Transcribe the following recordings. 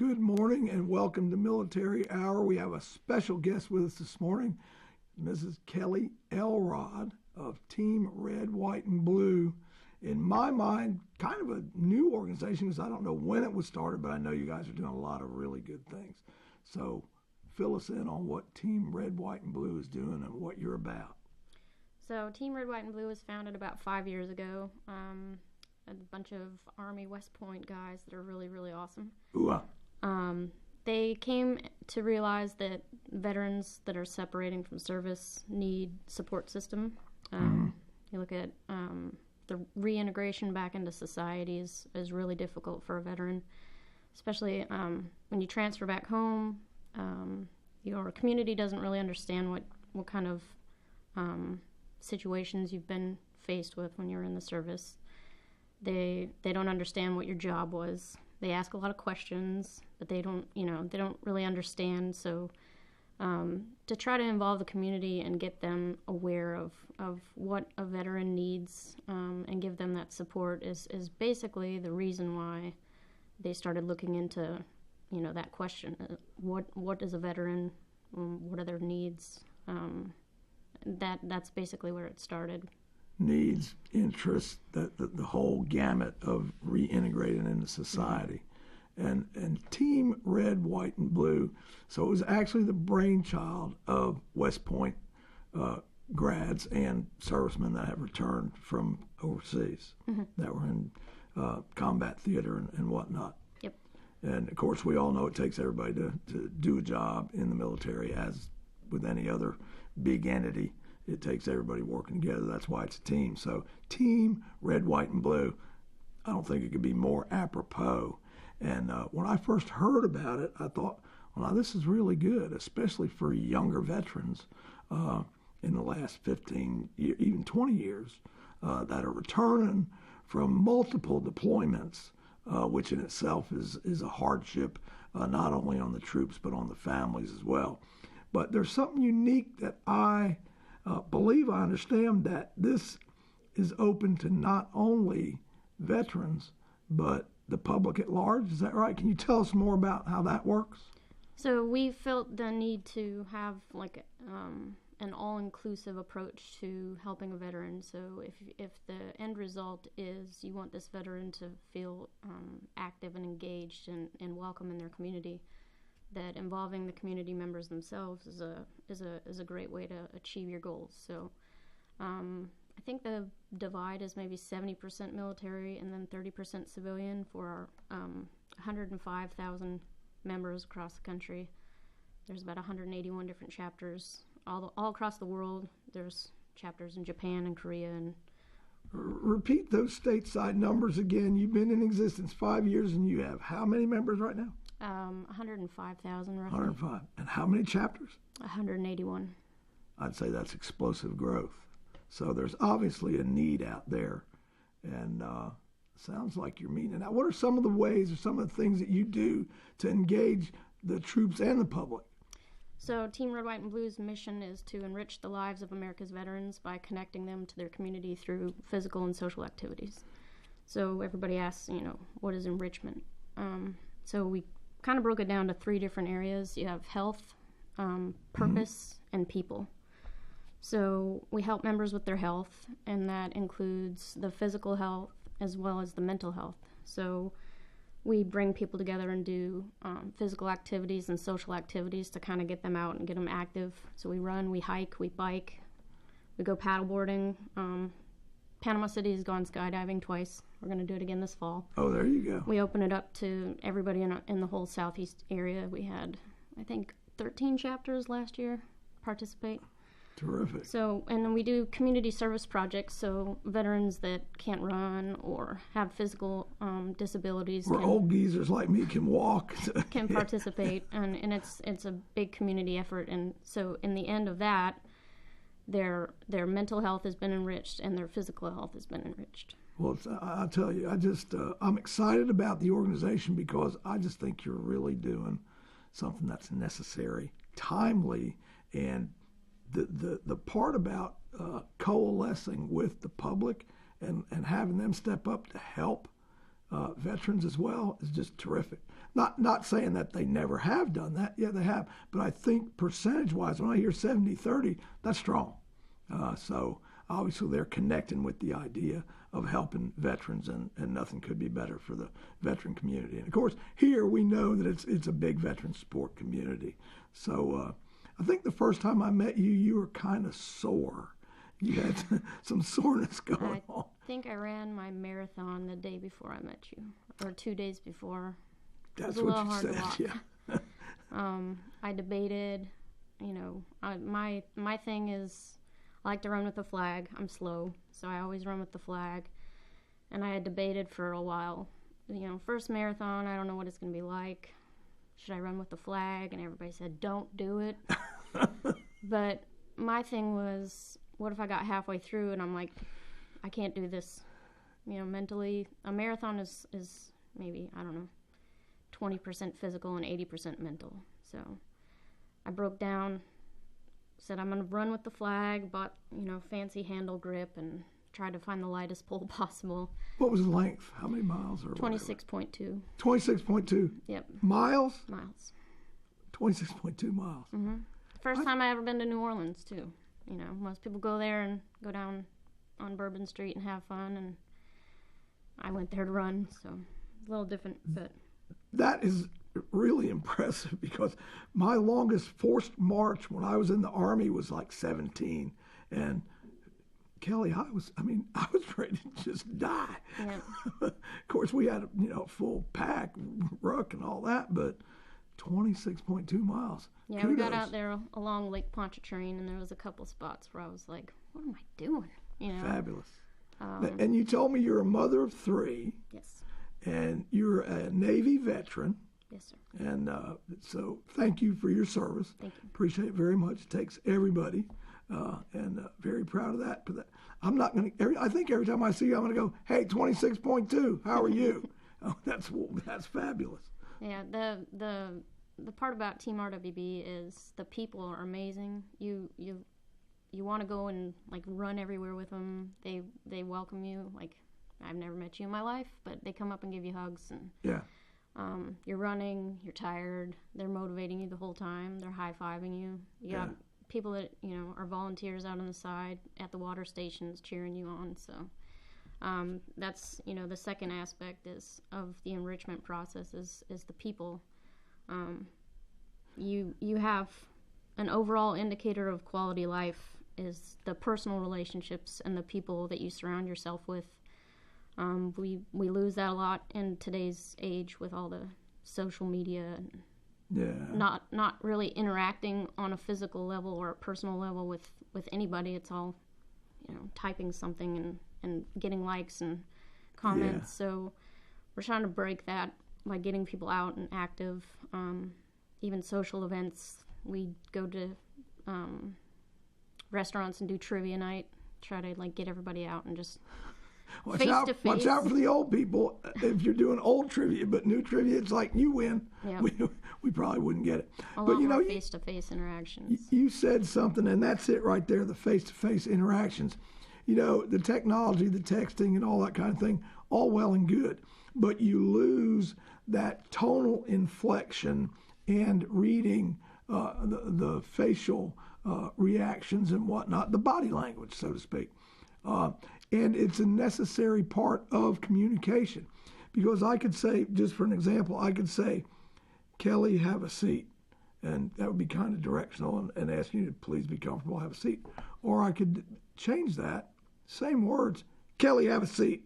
Good morning and welcome to Military Hour. We have a special guest with us this morning, Mrs. Kelly Elrod of Team Red, White, and Blue. In my mind, kind of a new organization because I don't know when it was started, but I know you guys are doing a lot of really good things. So fill us in on what Team Red, White, and Blue is doing and what you're about. So Team Red, White, and Blue was founded about 5 years ago. A bunch of Army West Point guys that are really, really awesome. Ooh. They came to realize that veterans that are separating from service need support system. You look at the reintegration back into society is really difficult for a veteran, especially when you transfer back home. Your community doesn't really understand what kind of situations you've been faced with when you're in the service. They don't understand what your job was. They ask a lot of questions, but they don't really understand. So to try to involve the community and get them aware of what a veteran needs and give them that support is basically the reason why they started looking into, that question. What is a veteran? What are their needs? That's basically where it started. Needs, interests, the whole gamut of reintegrating into society. And Team Red, White, and Blue, so it was actually the brainchild of West Point grads and servicemen that have returned from overseas that were in combat theater and whatnot. Yep. And, of course, we all know it takes everybody to do a job in the military, as with any other big entity. It takes everybody working together. That's why it's a team. So Team Red, White, and Blue, I don't think it could be more apropos. And when I first heard about it, I thought, well, this is really good, especially for younger veterans in the last 15, even 20 years that are returning from multiple deployments, which in itself is a hardship, not only on the troops but on the families as well. But there's something unique that I believe I understand, that this is open to not only veterans, but the public at large. Is that right? Can you tell us more about how that works? So we felt the need to have an all-inclusive approach to helping a veteran. So if the end result is you want this veteran to feel active and engaged and welcome in their community, that involving the community members themselves is a great way to achieve your goals. So I think the divide is maybe 70% military and then 30% civilian for our 105,000 members across the country. There's about 181 different chapters all across the world. There's chapters in Japan and Korea. And repeat those stateside numbers again. You've been in existence 5 years, and you have how many members right now? 105,000 roughly. 105. And how many chapters? 181. I'd say that's explosive growth. So there's obviously a need out there, and sounds like you're meeting it. Now, what are some of the ways or some of the things that you do to engage the troops and the public? So Team Red, White, and Blue's mission is to enrich the lives of America's veterans by connecting them to their community through physical and social activities. So everybody asks, what is enrichment? So we kind of broke it down to 3 different areas. You have health, purpose, and people. So we help members with their health, and that includes the physical health as well as the mental health. So we bring people together and do physical activities and social activities to kind of get them out and get them active. So we run, we hike, we bike, we go paddleboarding. Panama City has gone skydiving twice. We're going to do it again this fall. Oh, there you go. We open it up to everybody in the whole southeast area. We had, I think, 13 chapters last year participate. Terrific. So, and then we do community service projects, so veterans that can't run or have physical disabilities. Where old geezers like me can walk. Can participate, and it's a big community effort. And so in the end of that, their mental health has been enriched and their physical health has been enriched. Well, I'll tell you, I'm excited about the organization because I just think you're really doing something that's necessary, timely, and the part about coalescing with the public and having them step up to help veterans as well is just terrific. Not saying that they never have done that. Yeah, they have. But I think percentage-wise, when I hear 70-30, that's strong. So obviously they're connecting with the idea of helping veterans, and nothing could be better for the veteran community. And of course, here we know that it's a big veteran support community. So I think the first time I met you, you were kind of sore. You had some soreness going on. I think I ran my marathon the day before I met you, or 2 days before. That's it was a what little you hard said, to walk. yeah. I debated, my thing is I like to run with the flag. I'm slow, so I always run with the flag. And I had debated for a while. First marathon, I don't know what it's going to be like. Should I run with the flag? And everybody said, don't do it. But my thing was, what if I got halfway through and I'm like, I can't do this. Mentally, a marathon is maybe, I don't know, 20% physical and 80% mental. So I broke down, said I'm going to run with the flag, bought, fancy handle grip, and tried to find the lightest pole possible. What was the length? How many miles? 26.2. 26.2? Yep. Miles? Miles. 26.2 miles. Mm-hmm. First time I ever been to New Orleans, too. Most people go there and go down on Bourbon Street and have fun, and I went there to run, so a little different, but... That is really impressive, because my longest forced march when I was in the Army was like 17, and Kelly, I was ready to just die. Yeah. Of course, we had full pack, ruck and all that, but 26.2 miles. Yeah, Kudos. we got out there along Lake Pontchartrain, and there was a couple spots where I was like, what am I doing? Fabulous. And you told me you're a mother of 3. Yes. And you're a Navy veteran. Yes, sir. And so thank you for your service. Thank you. Appreciate it very much. It takes everybody. And very proud of that. But I'm not going to, I think every time I see you, I'm going to go, hey, 26.2, how are you? Oh, that's fabulous. Yeah, the part about Team RWB is the people are amazing. You want to go and like run everywhere with them. They welcome you. Like, I've never met you in my life, but they come up and give you hugs, and yeah. You're running, you're tired, they're motivating you the whole time, they're high-fiving you. You got people that are volunteers out on the side at the water stations cheering you on. So that's the second aspect of the enrichment process is the people. You have an overall indicator of quality life is the personal relationships and the people that you surround yourself with. We lose that a lot in today's age with all the social media and not really interacting on a physical level or a personal level with anybody. It's all typing something and getting likes and comments. So we're trying to break that by getting people out and active. Even social events, we go to restaurants and do trivia night, try to like get everybody out and just Watch out for the old people. If you're doing old trivia, but new trivia, it's like you win. Yeah. We probably wouldn't get it. A lot more face-to-face interactions. You said something, and that's it right there, the face-to-face interactions. The technology, the texting, and all that kind of thing, all well and good. But you lose that tonal inflection and reading the facial reactions and whatnot, the body language, so to speak. And it's a necessary part of communication. Because I could say, just for an example, I could say, Kelly, have a seat. And that would be kind of directional and ask you to please be comfortable, have a seat. Or I could change that, same words, Kelly, have a seat.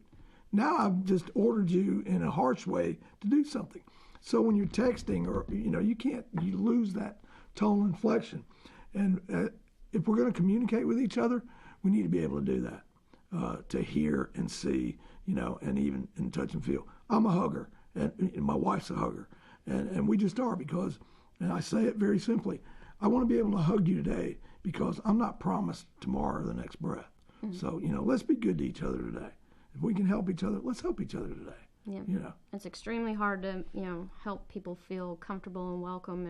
Now I've just ordered you in a harsh way to do something. So when you're texting or, you lose that tonal inflection. And if we're going to communicate with each other, we need to be able to do that. To hear and see, and even in touch and feel. I'm a hugger, and my wife's a hugger, and we just are because, and I say it very simply, I want to be able to hug you today because I'm not promised tomorrow or the next breath. Mm-hmm. So, let's be good to each other today. If we can help each other, let's help each other today. Yeah. It's extremely hard to, help people feel comfortable and welcome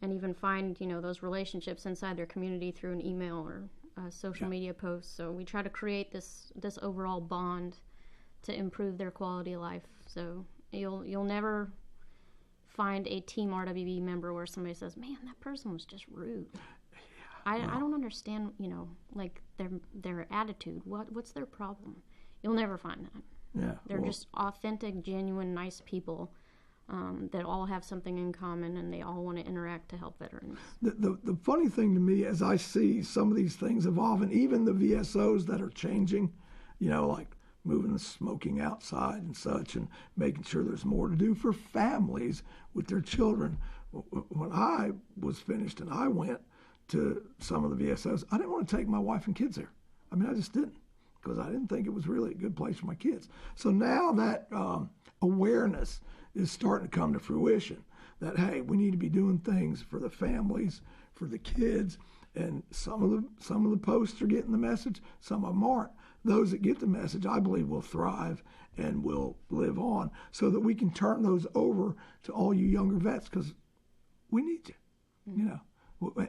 and even find, those relationships inside their community through an email or social media posts. So we try to create this overall bond to improve their quality of life. So you'll never find a Team RWB member where somebody says, man, that person was just rude. I don't understand, like their attitude. What's their problem? You'll never find that. Yeah, They're just authentic, genuine, nice people that all have something in common, and they all want to interact to help veterans. The funny thing to me as I see some of these things evolving, even the VSOs that are changing, like moving the smoking outside and such, and making sure there's more to do for families with their children. When I was finished and I went to some of the VSOs, I didn't want to take my wife and kids there. I mean, I just didn't, because I didn't think it was really a good place for my kids. So now that awareness is starting to come to fruition, that, hey, we need to be doing things for the families, for the kids, and some of the posts are getting the message, some of them aren't. Those that get the message, I believe, will thrive and will live on, so that we can turn those over to all you younger vets, because we need you,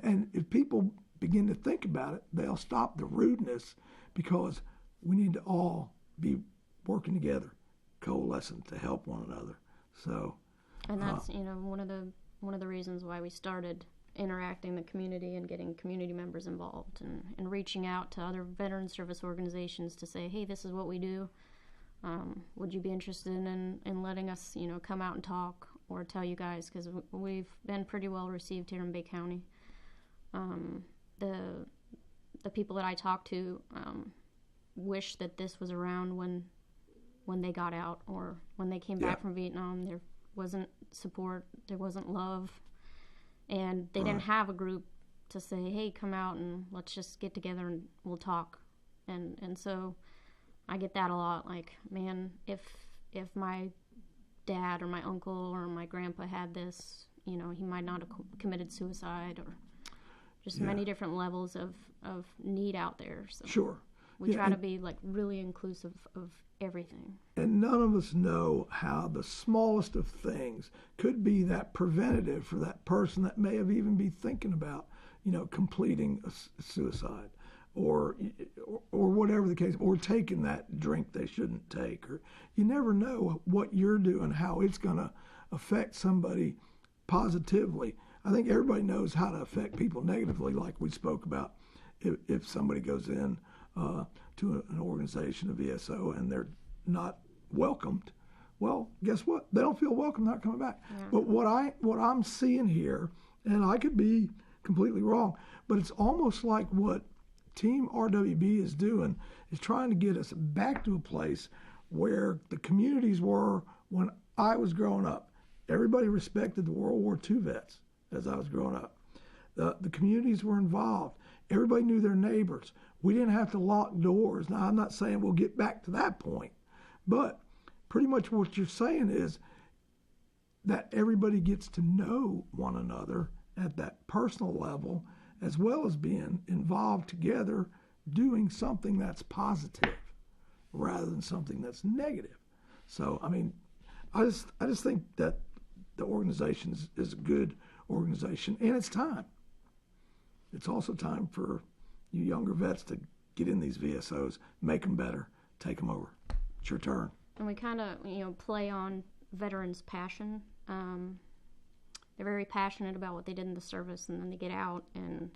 And if people begin to think about it, they'll stop the rudeness, because we need to all be working together, coalescing to help one another. So, and that's one of the reasons why we started interacting the community and getting community members involved, and reaching out to other veteran service organizations to say, hey, this is what we do. Would you be interested in letting us come out and talk, or tell you guys, because we've been pretty well received here in Bay County. The people that I talk to wish that this was around when they got out, or when they came back from Vietnam. There wasn't support, there wasn't love, and they didn't have a group to say, hey, come out and let's just get together and we'll talk. And so I get that a lot, like, man, if my dad or my uncle or my grandpa had this, he might not have committed suicide, or just many different levels of need out there. So sure. We try to be like really inclusive of everything. And none of us know how the smallest of things could be that preventative for that person that may have even be thinking about, completing a suicide, or whatever the case, or taking that drink they shouldn't take. Or you never know what you're doing, how it's going to affect somebody positively. I think everybody knows how to affect people negatively, like we spoke about. If somebody goes in to an organization, a VSO, and they're not welcomed, well, guess what? They don't feel welcome, not coming back. Yeah. But what I'm seeing here, and I could be completely wrong, but it's almost like what Team RWB is doing is trying to get us back to a place where the communities were when I was growing up. Everybody respected the World War II vets as I was growing up. The communities were involved. Everybody knew their neighbors. We didn't have to lock doors. Now, I'm not saying we'll get back to that point, but pretty much what you're saying is that everybody gets to know one another at that personal level, as well as being involved together doing something that's positive rather than something that's negative. So, I mean, I just think that the organization is a good organization, and it's time. It's also time for you younger vets to get in these VSOs, make them better, take them over. It's your turn. And we kind of, play on veterans' passion. They're very passionate about what they did in the service, and then they get out and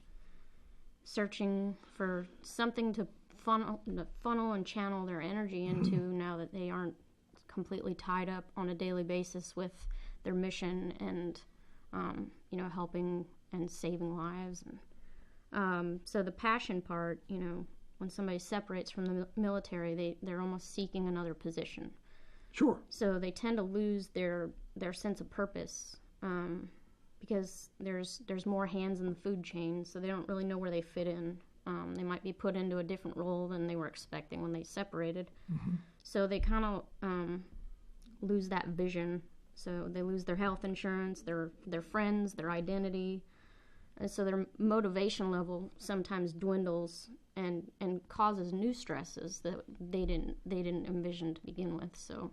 searching for something to funnel and channel their energy into now that they aren't completely tied up on a daily basis with their mission and, helping and saving lives. And so the passion part, when somebody separates from the military, they're almost seeking another position. Sure. So they tend to lose their sense of purpose because there's more hands in the food chain, so they don't really know where they fit in. They might be put into a different role than they were expecting when they separated. Mm-hmm. So they kind of lose that vision. So they lose their health insurance, their friends, their identity. And so their motivation level sometimes dwindles and causes new stresses that they didn't envision to begin with. So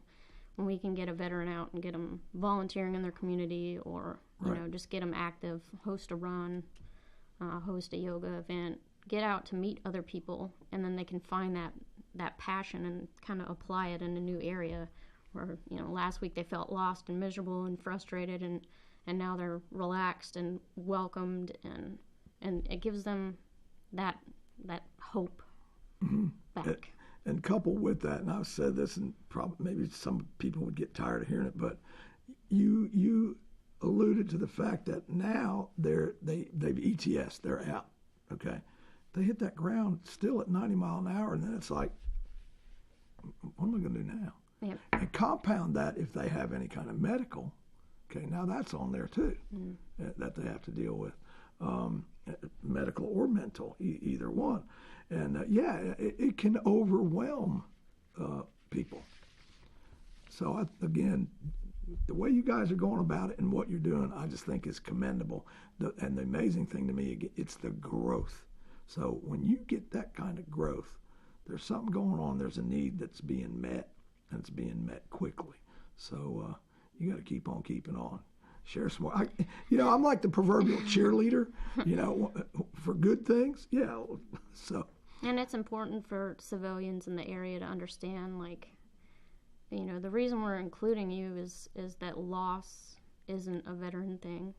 when we can get a veteran out and get them volunteering in their community, or just get them active, host a run, host a yoga event, get out to meet other people, and then they can find that passion and kind of apply it in a new area or last week they felt lost and miserable and frustrated, and now they're relaxed and welcomed, and it gives them that hope back. And coupled with that, and I've said this, and probably maybe some people would get tired of hearing it, but you alluded to the fact that now they've ETS, they're out. Okay, they hit that ground still at 90 mile an hour, and then it's like, what am I going to do now? Yep. And compound that if they have any kind of medical. Okay, now that's on there too, that they have to deal with, medical or mental, either one. And it can overwhelm people. So again, the way you guys are going about it and what you're doing, I just think is commendable. And the amazing thing to me, it's the growth. So when you get that kind of growth, there's something going on. There's a need that's being met, and it's being met quickly. So you got to keep on keeping on. Share some more. I'm like the proverbial cheerleader, for good things. Yeah. So. And it's important for civilians in the area to understand, the reason we're including you is that loss isn't a veteran thing.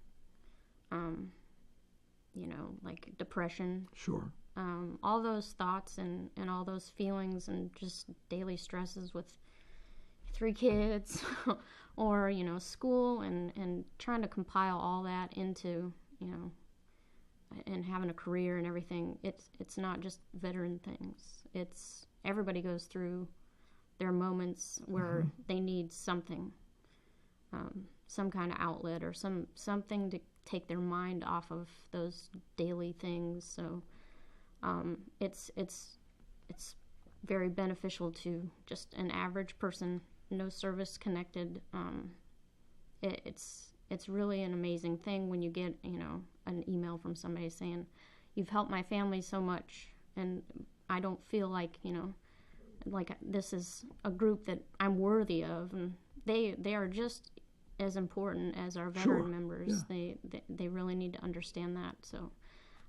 Like depression. Sure. All those thoughts and all those feelings and just daily stresses with 3 kids or, school and trying to compile all that into, and having a career and everything. It's not just veteran things. It's everybody goes through their moments where they need something, some kind of outlet or something to take their mind off of those daily things. So it's very beneficial to just an average person, no service connected. It's really an amazing thing when you get an email from somebody saying, "You've helped my family so much, and I don't feel like like this is a group that I'm worthy of." And they are just as important as our veteran members. Yeah. They really need to understand that. So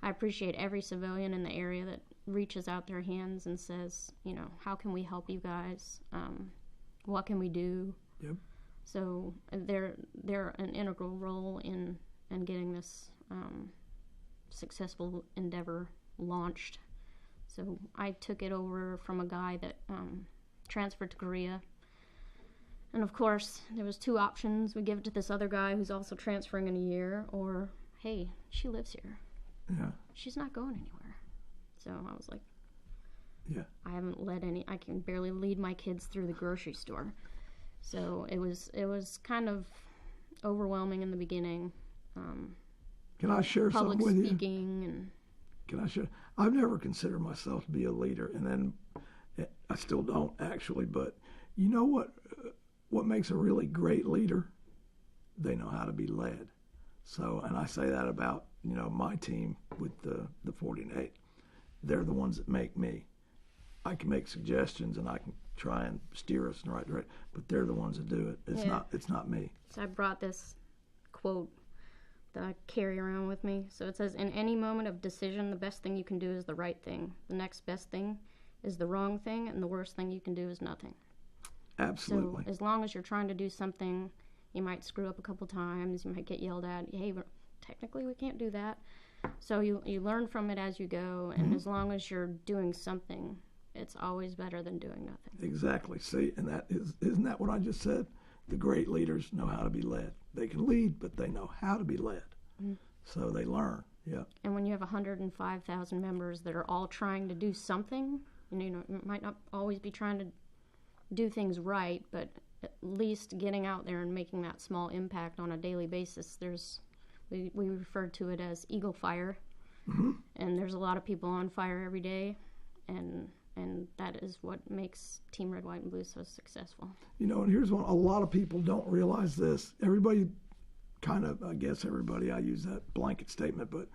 I appreciate every civilian in the area that reaches out their hands and says, how can we help you guys? What can we do? Yep. So they're an integral role in getting this successful endeavor launched. So I took it over from a guy that transferred to Korea. And of course, there was 2 options. We give it to this other guy who's also transferring in a year, or, hey, she lives here. Yeah. She's not going anywhere. So I was like, yeah. I can barely lead my kids through the grocery store. So it was kind of overwhelming in the beginning. Can I share something with you? Public speaking and. Can I share? I've never considered myself to be a leader, and then I still don't actually. But you know what makes a really great leader? They know how to be led. So, and I say that about my team with the 48. They're the ones that make me. I can make suggestions and I can try and steer us in the right direction, but they're the ones that do it. It's not me. So I brought this quote that I carry around with me. So it says, "In any moment of decision, the best thing you can do is the right thing. The next best thing is the wrong thing, and the worst thing you can do is nothing." Absolutely. So as long as you're trying to do something, you might screw up a couple times, you might get yelled at. Hey, technically we can't do that. So you learn from it as you go, and as long as you're doing something, it's always better than doing nothing. Exactly. See, and isn't that what I just said? The great leaders know how to be led. They can lead, but they know how to be led. So they learn. Yeah. And when you have 105,000 members that are all trying to do something, you might not always be trying to do things right, but at least getting out there and making that small impact on a daily basis. We refer to it as Eagle Fire, and there's a lot of people on fire every day, and that is what makes Team Red, White, and Blue so successful. And here's one. A lot of people don't realize this. Everybody I use that blanket statement, but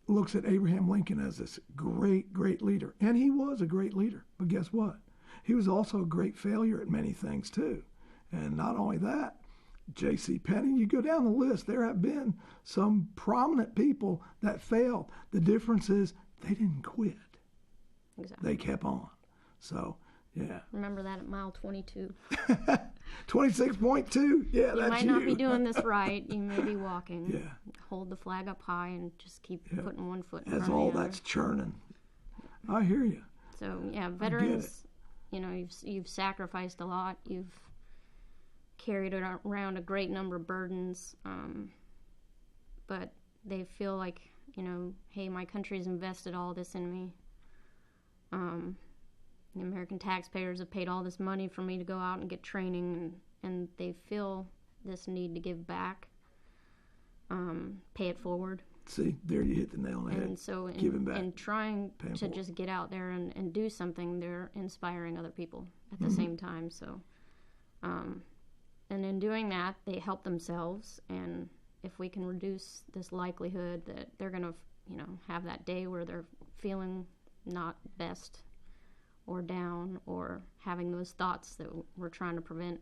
looks at Abraham Lincoln as this great, great leader. And he was a great leader. But guess what? He was also a great failure at many things, too. And not only that, J.C. Penney, you go down the list, there have been some prominent people that failed. The difference is they didn't quit. Exactly. They kept on. So Yeah. Remember that at mile 22. 26.2. Yeah, that's you. You might not be doing this right. You may be walking. Yeah. Hold the flag up high and just keep putting one foot in That's front all of the that's other. churning. I hear you. So, yeah, veterans, you know, you've sacrificed a lot. You've carried around a great number of burdens. But they feel like, you know, hey, my country's invested all this in me. The American taxpayers have paid all this money for me to go out and get training, and they feel this need to give back, pay it forward. See, there you hit the nail on the head. And so Giving back. in trying Paying to forward. just get out there and do something, they're inspiring other people at the same time. So, and in doing that, they help themselves, and if we can reduce this likelihood that they're going to, you know, have that day where they're feeling not best or down or having those thoughts that we're trying to prevent,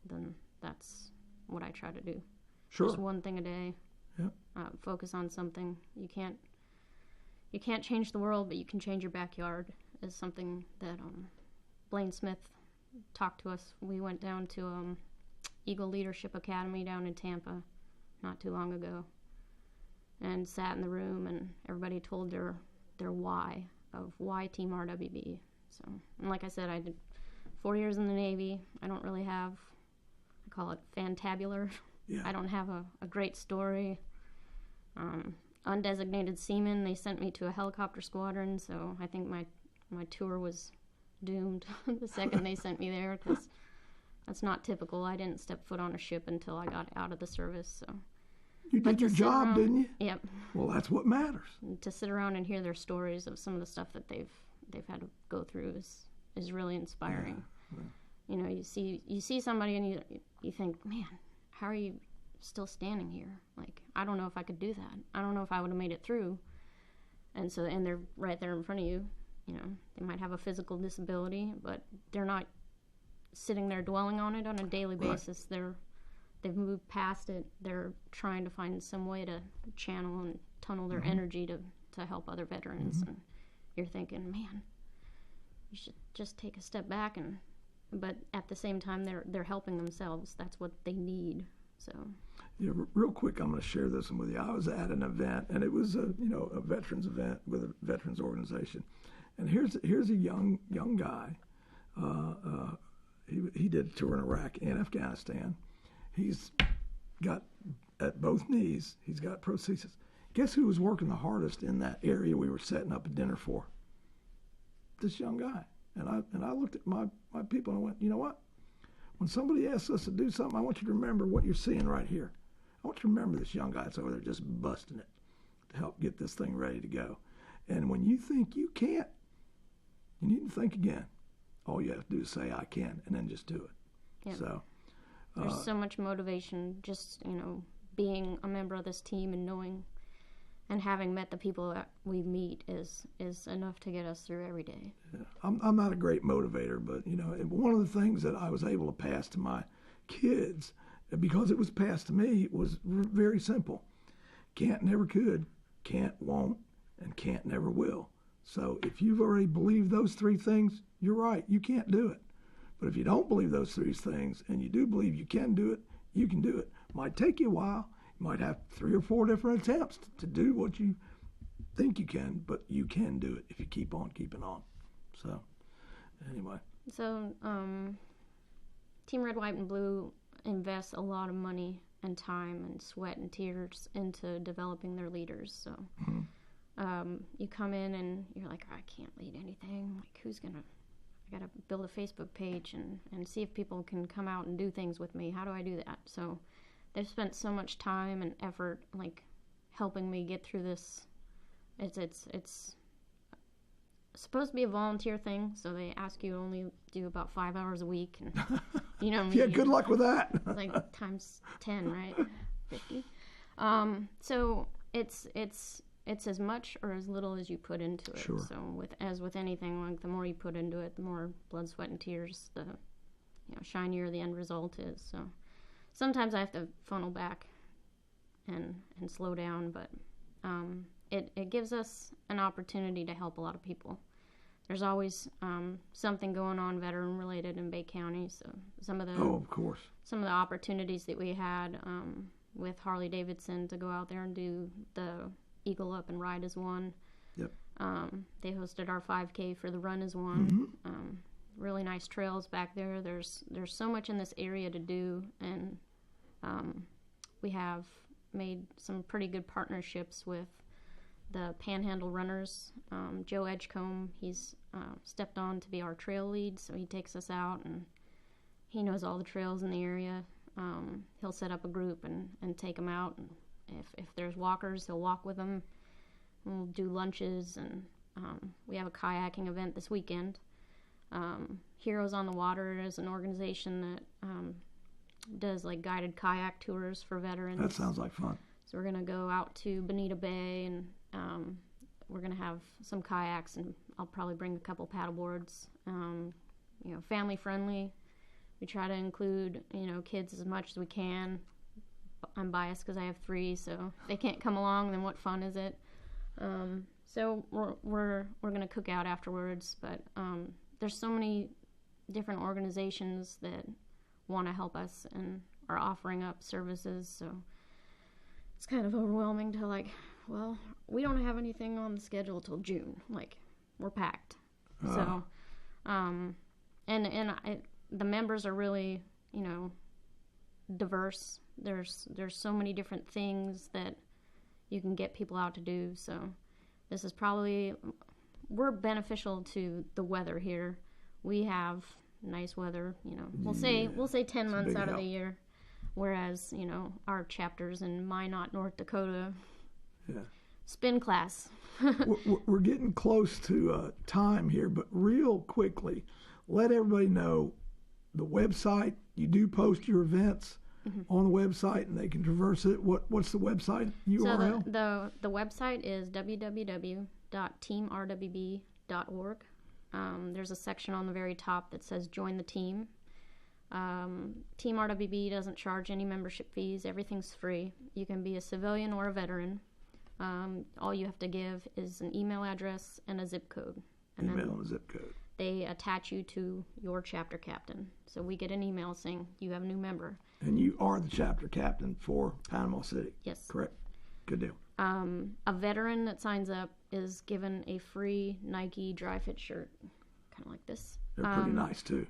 then that's what I try to do. Sure. Just one thing a day. Yep. Focus on something. You can't change the world, but you can change your backyard, is something that Blaine Smith talked to us. We went down to Eagle Leadership Academy down in Tampa not too long ago and sat in the room, and everybody told their why of why Team RWB. So, and like I said, I did 4 years in the Navy. I don't really have, I call it fantabular. Yeah. I don't have a great story. Undesignated seaman, they sent me to a helicopter squadron, so I think my tour was doomed the second they sent me there, because that's not typical. I didn't step foot on a ship until I got out of the service. So You did your job, didn't you? Yep. Well, that's what matters. And to sit around and hear their stories of some of the stuff that they've had to go through is really inspiring. Yeah. You know, you see somebody and you think, man, how are you still standing here? Like, I don't know if I could do that. I don't know if I would have made it through. And they're right there in front of you. You know, they might have a physical disability, but they're not sitting there dwelling on it on a daily basis. They've moved past it. They're trying to find some way to channel and tunnel their energy to help other veterans. And you're thinking, man, you should just take a step back. But at the same time, they're helping themselves. That's what they need. So. Yeah, real quick, I'm going to share this one with you. I was at an event, and it was a veterans event with a veterans organization. And here's a young guy. He did a tour in Iraq and Afghanistan. He's got, at both knees, he's got prosthesis. Guess who was working the hardest in that area we were setting up a dinner for? This young guy. And I looked at my people and I went, you know what? When somebody asks us to do something, I want you to remember what you're seeing right here. I want you to remember this young guy that's over there just busting it to help get this thing ready to go. And when you think you can't, you need to think again. All you have to do is say, I can, and then just do it. Yep. So there's so much motivation just, you know, being a member of this team and knowing and having met the people that we meet is enough to get us through every day. Yeah. I'm not a great motivator, but, you know, one of the things that I was able to pass to my kids, because it was passed to me, was very simple. Can't, never could, can't, won't, and can't, never will. So if you've already believed those three things, you're right, you can't do it. But if you don't believe those three things and you do believe you can do it, you can do it. Might take you a while. You might have 3 or 4 different attempts to do what you think you can, but you can do it if you keep on keeping on. So anyway. So Team Red, White, and Blue invests a lot of money and time and sweat and tears into developing their leaders. So you come in and you're like, I can't lead anything. Like, I got to build a Facebook page and see if people can come out and do things with me. How do I do that? So they've spent so much time and effort, like, helping me get through this. It's supposed to be a volunteer thing, so they ask you to only do about 5 hours a week, and you know. Yeah, good luck with that. Like times 10, right? 50. So it's as much or as little as you put into it. Sure. So with anything, like, the more you put into it, the more blood, sweat, and tears, the shinier the end result is. So sometimes I have to funnel back and slow down, but it gives us an opportunity to help a lot of people. there's always something going on veteran related in Bay County. So some of the of course, some of the opportunities that we had with Harley Davidson to go out there and do the Eagle Up and Ride is one. Yep. They hosted our 5K for the Run is one. Mm-hmm. Really nice trails back there. There's so much in this area to do, and we have made some pretty good partnerships with the Panhandle runners. Joe Edgecombe, he's stepped on to be our trail lead, so he takes us out and he knows all the trails in the area. He'll set up a group and take them out, and if there's walkers, he'll walk with them. We'll do lunches, and we have a kayaking event this weekend. Heroes on the Water is an organization that does like guided kayak tours for veterans. That sounds like fun. So we're gonna go out to Bonita Bay, and we're gonna have some kayaks, and I'll probably bring a couple paddle boards. Family friendly. We try to include kids as much as we can. I'm biased because I have 3, so if they can't come along, then what fun is it? So we're gonna cook out afterwards, but there's so many different organizations that want to help us and are offering up services, so it's kind of overwhelming to we don't have anything on the schedule till June. We're packed. So the members are really diverse. There's so many different things that you can get people out to do, so this is we're beneficial to the weather here. We have nice weather, we'll say 10 months out of the year, whereas our chapters in Minot, North Dakota, spin class. We're getting close to time here, but real quickly, let everybody know the website. You do post your events on the website, and they can traverse it. What's the website URL? So the website is www.teamrwb.org. There's a section on the very top that says join the team. Team RWB doesn't charge any membership fees. Everything's free. You can be a civilian or a veteran. All you have to give is an email address and a zip code. And email and a zip code. They attach you to your chapter captain. So we get an email saying you have a new member. And you are the chapter captain for Panama City. Yes. Correct. Good deal. A veteran that signs up is given a free Nike dry fit shirt, kind of like this. They're pretty nice too.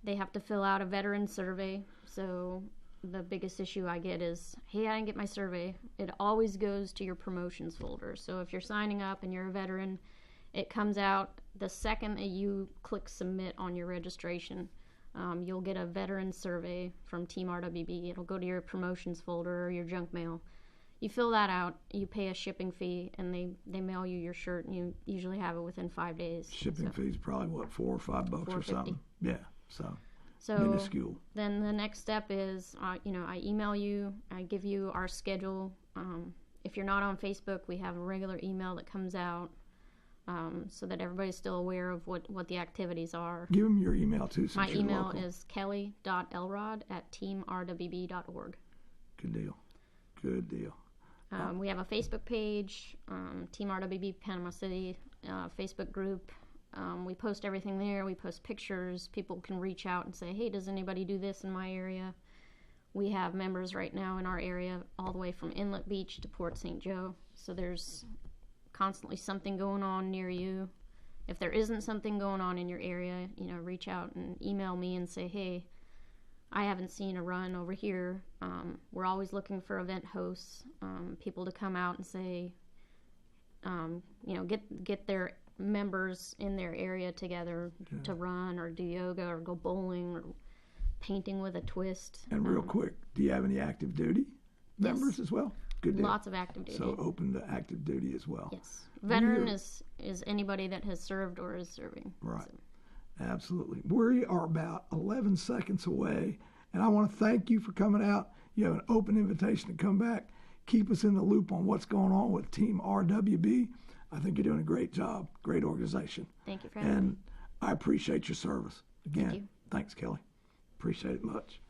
They have to fill out a veteran survey. So the biggest issue I get is, hey, I didn't get my survey. It always goes to your promotions folder. So if you're signing up and you're a veteran, it comes out the second that you click submit on your registration. You'll get a veteran survey from Team RWB. It'll go to your promotions folder or your junk mail. You fill that out, you pay a shipping fee, and they mail you your shirt, and you usually have it within 5 days. Shipping fee's probably, $4 or $5 or something? Yeah, so minuscule. Then the next step is, I email you, I give you our schedule. If you're not on Facebook, we have a regular email that comes out so that everybody's still aware of what the activities are. Give them your email, too, since My you're email local. is kelly.elrod@teamrwb.org. Good deal. Good deal. We have a Facebook page, Team RWB Panama City Facebook group. We post everything there. We post pictures. People can reach out and say, hey, does anybody do this in my area? We have members right now in our area all the way from Inlet Beach to Port St. Joe. So there's constantly something going on near you. If there isn't something going on in your area, reach out and email me and say, hey, I haven't seen a run over here. We're always looking for event hosts, people to come out and say, get their members in their area together to run or do yoga or go bowling or painting with a twist. And real quick, do you have any active duty members as well? Good deal. Lots of active duty. So open to active duty as well. Yes. Veteran is anybody that has served or is serving. Right. So. Absolutely. We are about 11 seconds away, and I want to thank you for coming out. You have an open invitation to come back. Keep us in the loop on what's going on with Team RWB. I think you're doing a great job, great organization. Thank you for having me. And I appreciate your service. Again, Thank you. Thanks, Kelly. Appreciate it much.